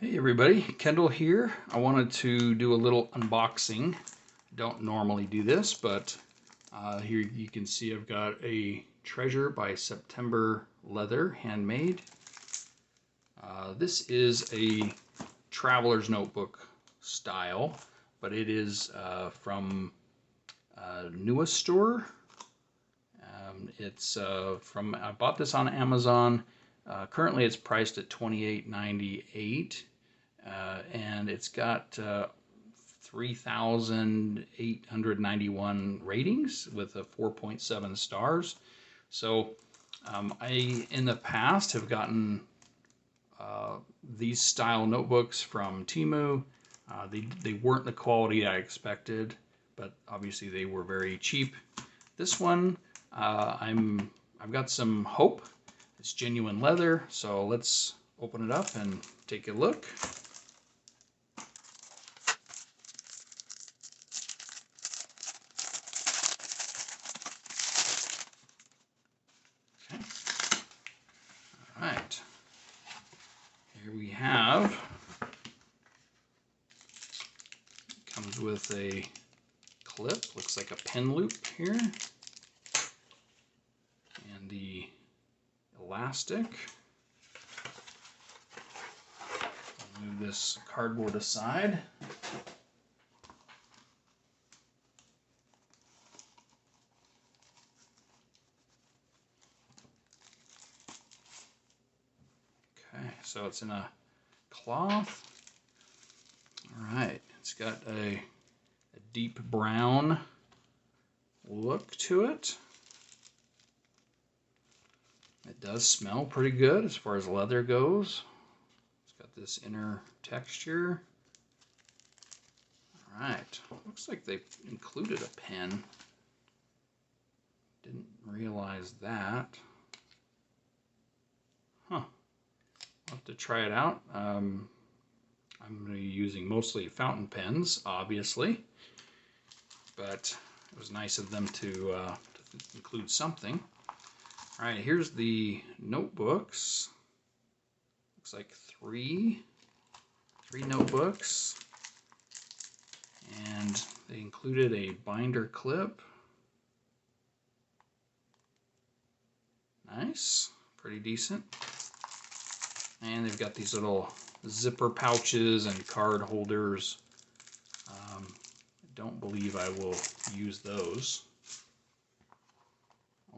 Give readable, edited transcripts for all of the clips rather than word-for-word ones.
Hey everybody, Kendall here. I wanted to do a little unboxing. Don't normally do this, but here you can see I've got a Treasure by September leather, handmade. This is a traveler's notebook style, but it is from newestor. I bought this on Amazon. Currently it's priced at $28.98, and it's got 3,891 ratings with a 4.7 stars. So I, in the past, have gotten these style notebooks from Temu. They weren't the quality I expected, but obviously they were very cheap. This one, I've got some hope. It's genuine leather, so let's open it up and take a look. Okay. All right. Here we have. It comes with a clip, looks like a pen loop here, and the elastic. Move this cardboard aside. Okay, so it's in a cloth. All right, it's got a deep brown look to it. It does smell pretty good as far as leather goes. It's got this inner texture. All right, looks like they included a pen. Didn't realize that. Huh, I'll have to try it out. I'm going to be using mostly fountain pens, obviously, but it was nice of them to include something. All right, here's the notebooks. Looks like three notebooks, and they included a binder clip. Nice, pretty decent. And they've got these little zipper pouches and card holders. I don't believe I will use those.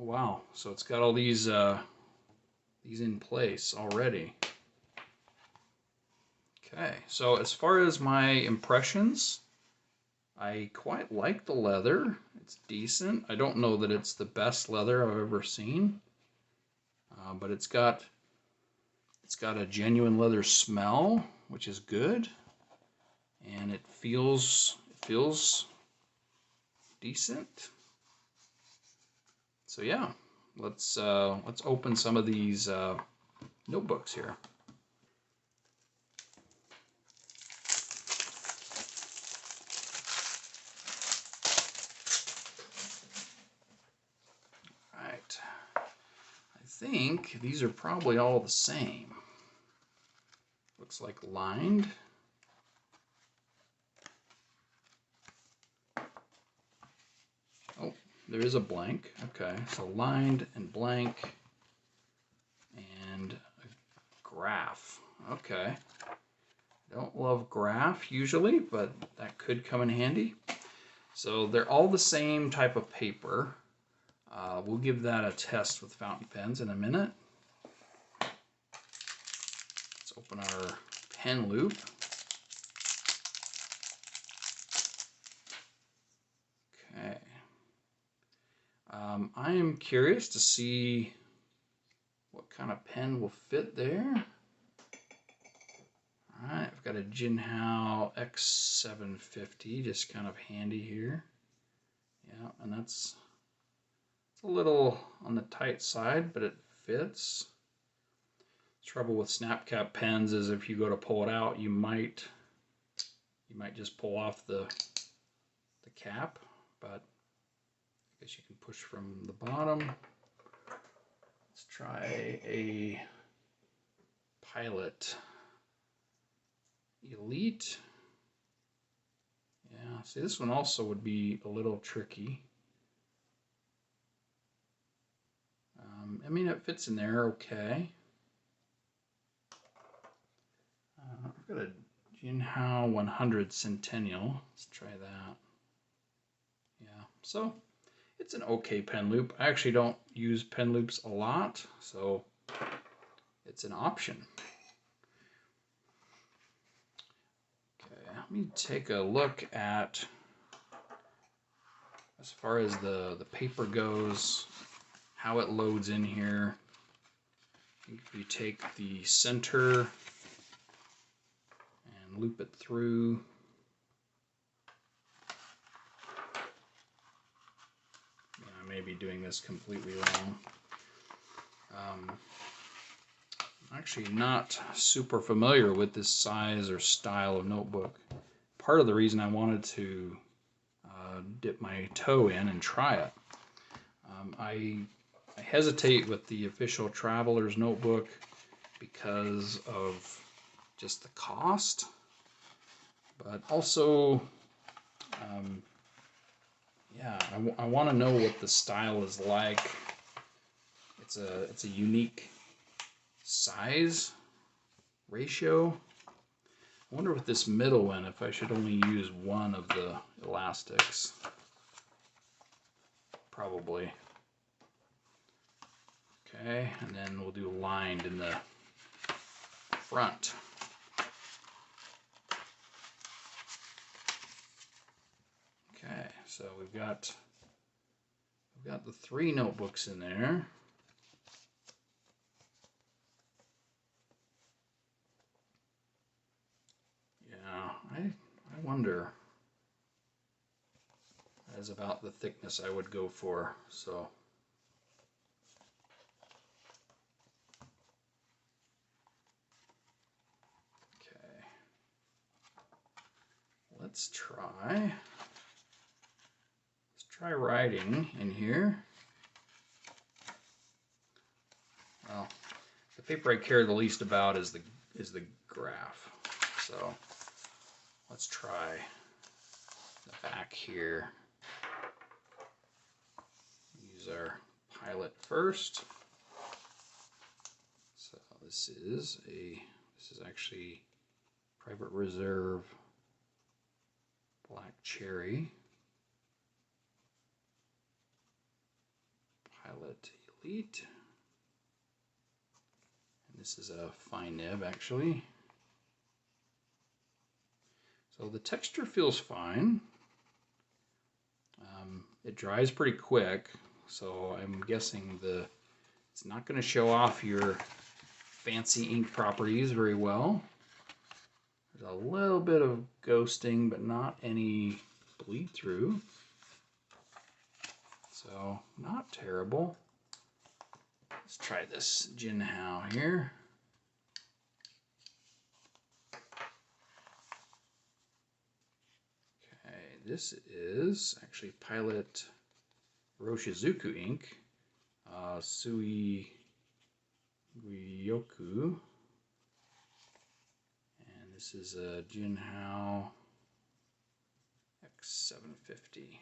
Oh wow, so it's got all these in place already. Okay, so as far as my impressions, I quite like the leather. It's decent. I don't know that it's the best leather I've ever seen, but it's got a genuine leather smell, which is good, and it feels decent. So yeah, let's open some of these notebooks here. All right, I think these are probably all the same. Looks like lined. Oh, there is a blank. Okay, so lined and blank and a graph. Okay. Don't love graph usually, but that could come in handy. So they're all the same type of paper. We'll give that a test with fountain pens in a minute. Let's open our pen loop. Okay. I am curious to see what kind of pen will fit there. All right, I've got a Jinhao X750, just kind of handy here. Yeah, and it's a little on the tight side, but it fits. Trouble with snap cap pens is if you go to pull it out, you might just pull off the cap, but I guess you can push from the bottom. Let's try a Pilot Elite. Yeah, see, this one also would be a little tricky. I mean, it fits in there okay. I've got a Jinhao 100 Centennial. Let's try that. Yeah, so it's an okay pen loop. I actually don't use pen loops a lot, so it's an option. Okay, let me take a look at, as far as the paper goes, how it loads in here. If you take the center and loop it through. I may be doing this completely wrong. I'm actually not super familiar with this size or style of notebook. Part of the reason I wanted to dip my toe in and try it. I hesitate with the official Traveler's Notebook because of just the cost, but also, yeah, I want to know what the style is like. It's a unique size ratio. I wonder with this middle one if I should only use one of the elastics. Probably. Okay, and then we'll do lined in the front. Okay, so we've got the 3 notebooks in there. Yeah, I wonder. That is about the thickness I would go for, so. Okay. Let's try writing in here. Well, the paper I care the least about is the graph. So let's try the back here. Use our Pilot first. So this is actually Private Reserve Black Cherry. Pilot Elite. And this is a fine nib actually. So the texture feels fine. It dries pretty quick, so I'm guessing it's not going to show off your fancy ink properties very well. There's a little bit of ghosting, but not any bleed through. So not terrible. Let's try this Jinhao here. This is actually Pilot Roshizuku ink, Sui Ryoku, and this is a Jinhao X750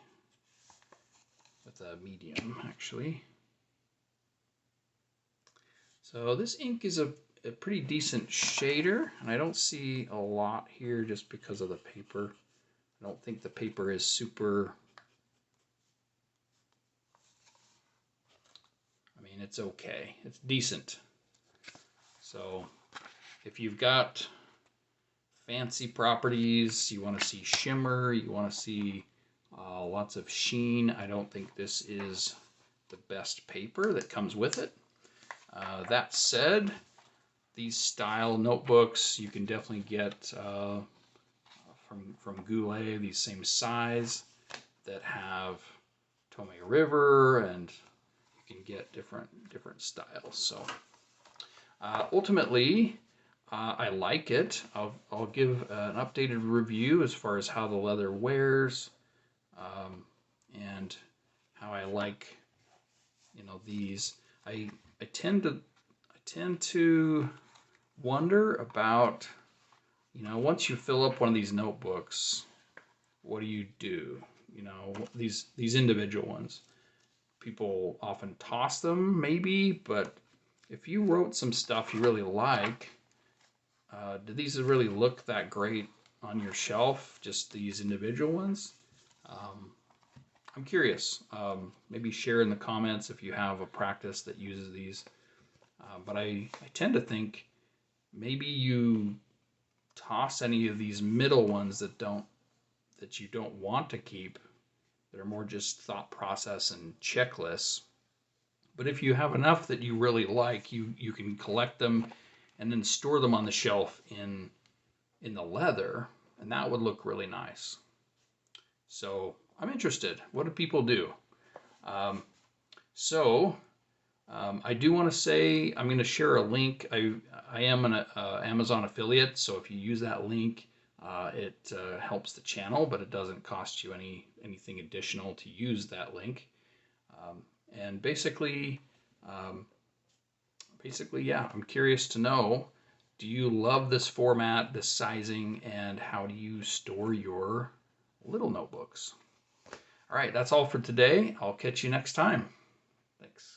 with a medium actually. So this ink is a pretty decent shader, and I don't see a lot here just because of the paper. I don't think the paper is super, I mean, it's okay. It's decent. So if you've got fancy properties, you want to see shimmer, you want to see lots of sheen, I don't think this is the best paper that comes with it. That said, these style notebooks you can definitely get from Goulet, these same size, that have Tomei River, and you can get different styles. So ultimately, I like it. I'll give an updated review as far as how the leather wears, and how I like, these. I tend to wonder about, you know, once you fill up one of these notebooks, what do you do? You know, these individual ones. People often toss them, maybe, but if you wrote some stuff you really like, do these really look that great on your shelf? Just these individual ones? Um, I'm curious. Maybe share in the comments if you have a practice that uses these. But I tend to think maybe you toss any of these middle ones that you don't want to keep, that are more just thought process and checklists. But if you have enough that you really like, you can collect them and then store them on the shelf in the leather, and that would look really nice. So I'm interested. What do people do? Um, so I do want to say I'm going to share a link. I am an Amazon affiliate, so if you use that link, it helps the channel, but it doesn't cost you anything additional to use that link. And um, basically, yeah, I'm curious to know, do you love this format, this sizing, and how do you store your little notebooks? All right, that's all for today. I'll catch you next time. Thanks.